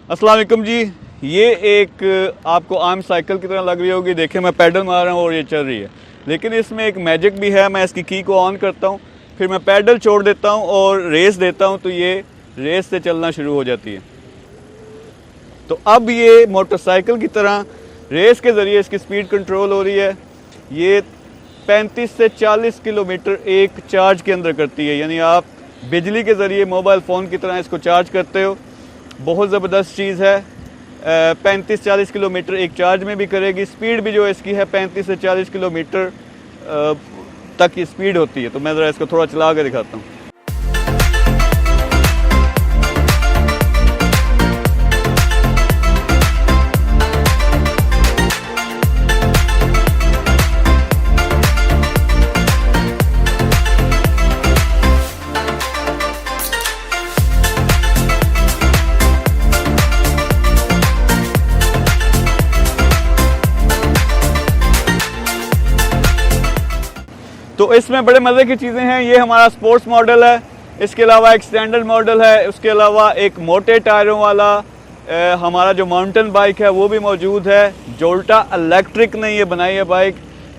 अस्सलाम वालेकुम जी। ये एक आपको आम साइकिल की तरह लग रही होगी, देखिए मैं पैडल मार रहा हूँ और ये चल रही है, लेकिन इसमें एक मैजिक भी है। मैं इसकी की को ऑन करता हूँ, फिर मैं पैडल छोड़ देता हूँ और रेस देता हूँ, तो ये रेस से चलना शुरू हो जाती है। तो अब ये मोटरसाइकिल की तरह रेस के ज़रिए इसकी स्पीड कंट्रोल हो रही है। ये 35 से 40 किलोमीटर एक चार्ज के अंदर करती है, यानी आप बिजली के ज़रिए मोबाइल फ़ोन की तरह इसको चार्ज करते हो। बहुत ज़बरदस्त चीज़ है। 35-40 किलोमीटर एक चार्ज में भी करेगी। स्पीड भी जो इसकी है 35 से 40 किलोमीटर तक की स्पीड होती है। तो मैं ज़रा इसको थोड़ा चला के दिखाता हूँ। तो इसमें बड़े मज़े की चीज़ें हैं। ये हमारा स्पोर्ट्स मॉडल है, इसके अलावा एक स्टैंडर्ड मॉडल है, उसके अलावा एक मोटे टायरों वाला हमारा जो माउंटेन बाइक है वो भी मौजूद है। जोल्टा इलेक्ट्रिक ने ये बनाई है बाइक।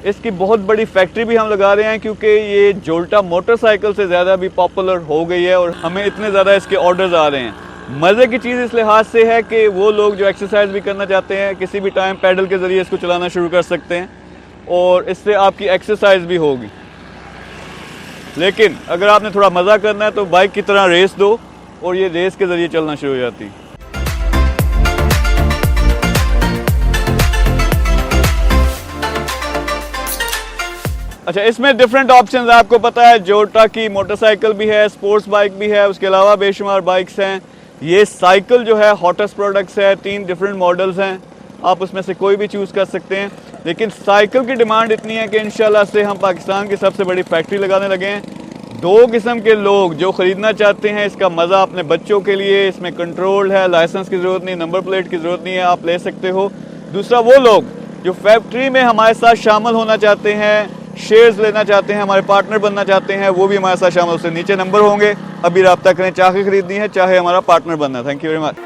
इसकी बहुत बड़ी फैक्ट्री भी हम लगा रहे हैं, क्योंकि ये जोल्टा मोटरसाइकिल से ज़्यादा भी पॉपुलर हो गई है और हमें इतने ज़्यादा इसके ऑर्डर्स आ रहे हैं। मज़े की चीज़ इस लिहाज से है कि वो लोग जो एक्सरसाइज भी करना चाहते हैं किसी भी टाइम पैडल के ज़रिए इसको चलाना शुरू कर सकते हैं और इससे आपकी एक्सरसाइज भी होगी। लेकिन अगर आपने थोड़ा मज़ा करना है तो बाइक की तरह रेस दो और ये रेस के ज़रिए चलना शुरू हो जाती है। अच्छा, इसमें डिफरेंट ऑप्शंस आपको पता है। जोल्टा की मोटरसाइकिल भी है, स्पोर्ट्स बाइक भी है, उसके अलावा बेशुमार बाइक्स हैं। ये साइकिल जो है हॉटेस्ट प्रोडक्ट्स है, 3 डिफरेंट मॉडल्स हैं, आप उसमें से कोई भी चूज़ कर सकते हैं। लेकिन साइकिल की डिमांड इतनी है कि इंशाल्लाह से हम पाकिस्तान की सबसे बड़ी फैक्ट्री लगाने लगे हैं। 2 किस्म के लोग जो ख़रीदना चाहते हैं इसका मज़ा अपने बच्चों के लिए, इसमें कंट्रोल है, लाइसेंस की ज़रूरत नहीं, नंबर प्लेट की ज़रूरत नहीं है, आप ले सकते हो। दूसरा वो लोग जो फैक्ट्री में हमारे साथ शामिल होना चाहते हैं, शेयर्स लेना चाहते हैं, हमारे पार्टनर बनना चाहते हैं, वो भी हमारे साथ शामिल। उससे नीचे नंबर होंगे, अभी रब्ता करें, चाहे ख़रीदनी है चाहे हमारा पार्टनर बनना है। Thank you very much.